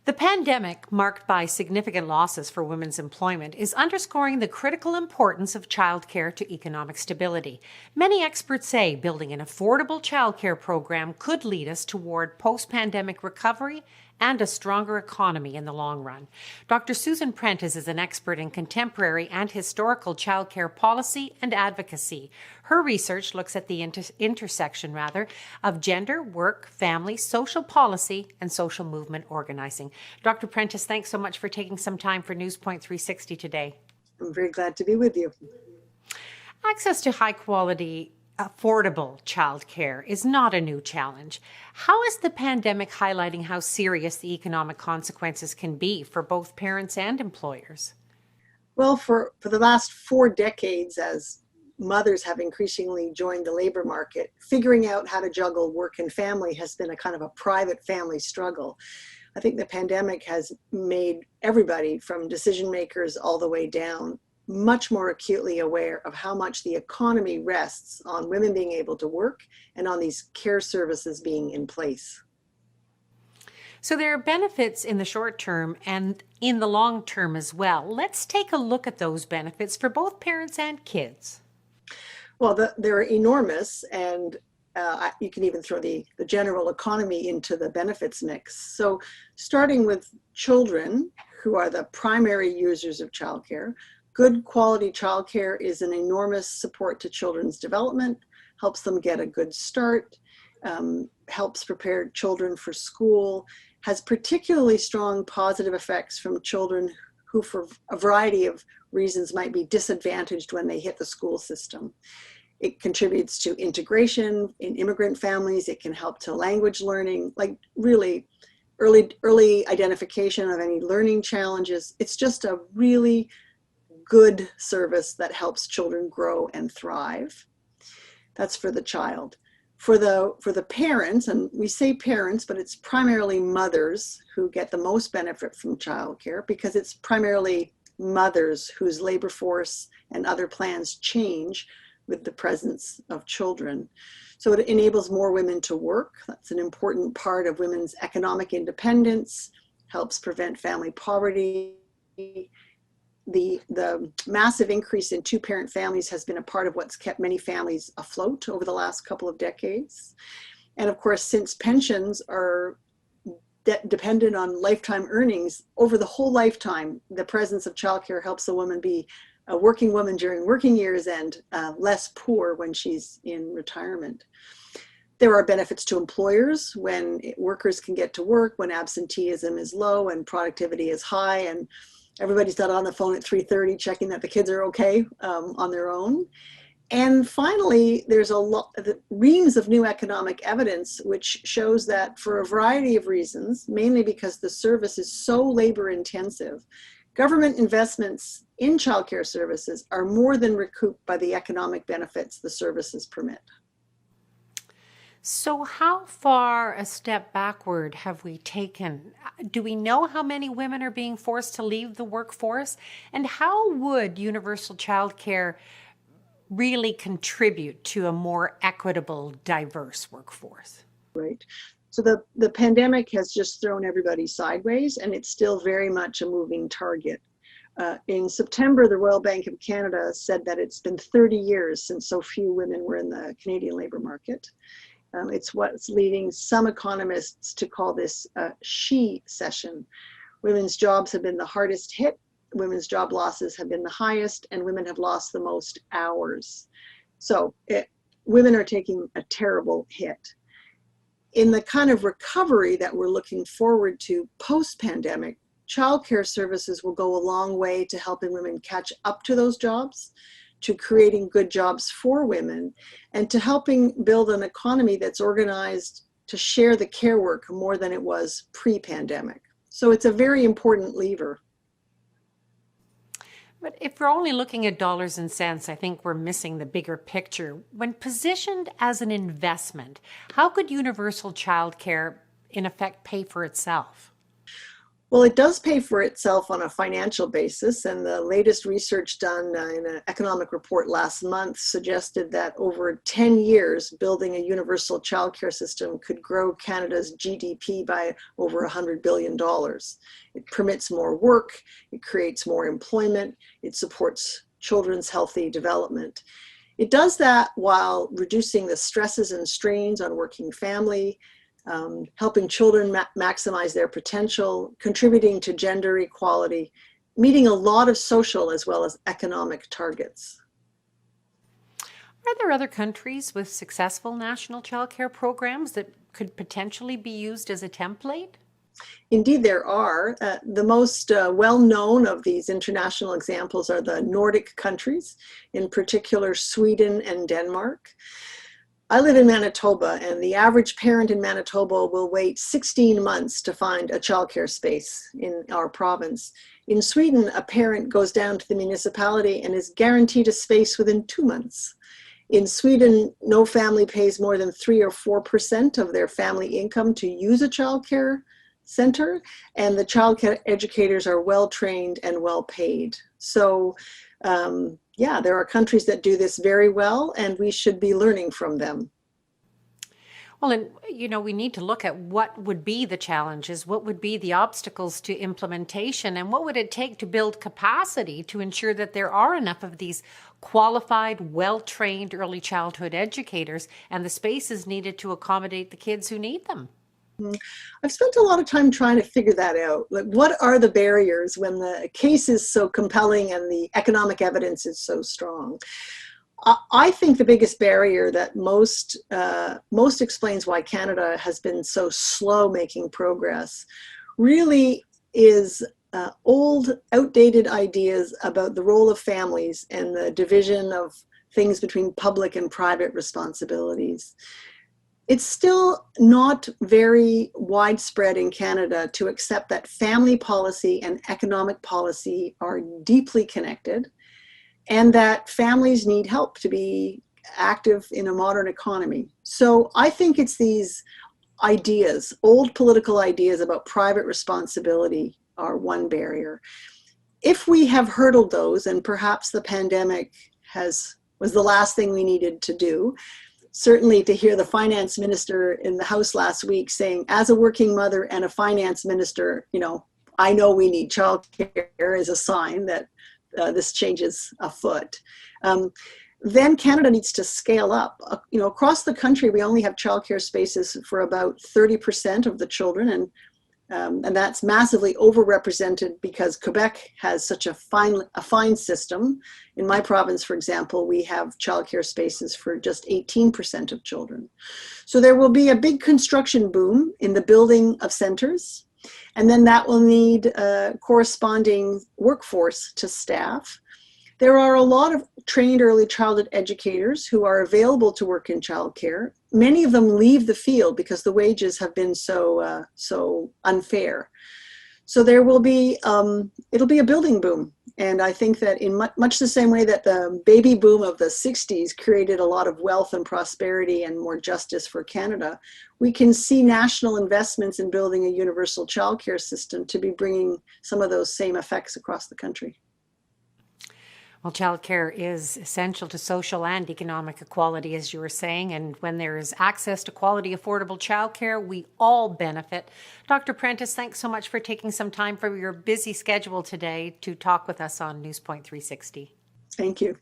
The pandemic, marked by significant losses for women's employment, is underscoring the critical importance of childcare to economic stability. Many experts say building an affordable childcare program could lead us toward post-pandemic recovery and a stronger economy in the long run. Dr. Susan Prentice is an expert in contemporary and historical childcare policy and advocacy. Her research looks at the intersection of gender, work, family, social policy, and social movement organizing. Dr. Prentice, thanks so much for taking some time for Newspoint 360 today. I'm very glad to be with you. Access to high quality, affordable childcare is not a new challenge. How is the pandemic highlighting how serious the economic consequences can be for both parents and employers? Well, for the last 4 decades, as mothers have increasingly joined the labor market, figuring out how to juggle work and family has been a kind of a private family struggle. I think the pandemic has made everybody, from decision makers all the way down, much more acutely aware of how much the economy rests on women being able to work and on these care services being in place. So there are benefits in the short term and in the long term as well. Let's take a look at those benefits for both parents and kids. Well, they're enormous, and you can even throw the general economy into the benefits mix. So starting with children, who are the primary users of childcare, good quality childcare is an enormous support to children's development, helps them get a good start, helps prepare children for school, has particularly strong positive effects from children who, for a variety of reasons, might be disadvantaged when they hit the school system. It contributes to integration in immigrant families. It can help to language learning, like really early identification of any learning challenges. It's just a really good service that helps children grow and thrive. That's for the child. For the parents, and we say parents, but it's primarily mothers who get the most benefit from childcare, because it's primarily mothers whose labor force and other plans change with the presence of children. So it enables more women to work. That's an important part of women's economic independence, helps prevent family poverty. The massive increase in two-parent families has been a part of what's kept many families afloat over the last couple of decades. And of course, since pensions are dependent on lifetime earnings, over the whole lifetime, the presence of childcare helps a woman be a working woman during working years and less poor when she's in retirement. There are benefits to employers when workers can get to work, when absenteeism is low and productivity is high, and everybody's not on the phone at 3:30 checking that the kids are okay on their own. And finally, there's reams of new economic evidence which shows that for a variety of reasons, mainly because the service is so labor intensive, government investments in childcare services are more than recouped by the economic benefits the services permit. So how far a step backward have we taken? Do we know how many women are being forced to leave the workforce? And how would universal childcare really contribute to a more equitable, diverse workforce? Right. So the pandemic has just thrown everybody sideways, and it's still very much a moving target. In September, the Royal Bank of Canada said that it's been 30 years since so few women were in the Canadian labor market. It's what's leading some economists to call this a she-cession. Women's jobs have been the hardest hit, women's job losses have been the highest, and women have lost the most hours. So women are taking a terrible hit. In the kind of recovery that we're looking forward to post-pandemic, childcare services will go a long way to helping women catch up to those jobs, to creating good jobs for women, and to helping build an economy that's organized to share the care work more than it was pre-pandemic. So it's a very important lever. But if we're only looking at dollars and cents, I think we're missing the bigger picture. When positioned as an investment, how could universal childcare in effect pay for itself? Well, it does pay for itself on a financial basis, and the latest research done in an economic report last month suggested that over 10 years, building a universal childcare system could grow Canada's GDP by over $100 billion. It permits more work, it creates more employment, it supports children's healthy development. It does that while reducing the stresses and strains on working family, helping children maximize their potential, contributing to gender equality, meeting a lot of social as well as economic targets. Are there other countries with successful national childcare programs that could potentially be used as a template? Indeed, there are. The most well-known of these international examples are the Nordic countries, in particular Sweden and Denmark. I live in Manitoba, and the average parent in Manitoba will wait 16 months to find a childcare space in our province. In Sweden, a parent goes down to the municipality and is guaranteed a space within 2 months. In Sweden, no family pays more than 3 or 4% of their family income to use a childcare center, and the childcare educators are well trained and well paid. So yeah, there are countries that do this very well, and we should be learning from them. Well, and we need to look at what would be the challenges, what would be the obstacles to implementation, and what would it take to build capacity to ensure that there are enough of these qualified, well-trained early childhood educators and the spaces needed to accommodate the kids who need them. I've spent a lot of time trying to figure that out. Like, what are the barriers when the case is so compelling and the economic evidence is so strong? I think the biggest barrier that most explains why Canada has been so slow making progress really is old, outdated ideas about the role of families and the division of things between public and private responsibilities. It's still not very widespread in Canada to accept that family policy and economic policy are deeply connected, and that families need help to be active in a modern economy. So I think it's these ideas, old political ideas about private responsibility are one barrier. If we have hurdled those, and perhaps the pandemic was the last thing we needed to do, certainly to hear the finance minister in the House last week saying, as a working mother and a finance minister, I know we need childcare, is a sign that this change is afoot. Then Canada needs to scale up. Across the country, we only have childcare spaces for about 30% of the children, and that's massively overrepresented because Quebec has such a fine system. In my province, for example, we have childcare spaces for just 18% of children. So there will be a big construction boom in the building of centers, and then that will need a corresponding workforce to staff. There are a lot of trained early childhood educators who are available to work in childcare. Many of them leave the field because the wages have been so unfair. So there will be, it'll be a building boom. And I think that in much the same way that the baby boom of the 60s created a lot of wealth and prosperity and more justice for Canada, we can see national investments in building a universal childcare system to be bringing some of those same effects across the country. Well, childcare is essential to social and economic equality, as you were saying, and when there is access to quality, affordable childcare, we all benefit. Dr. Prentice, thanks so much for taking some time from your busy schedule today to talk with us on Newspoint 360. Thank you.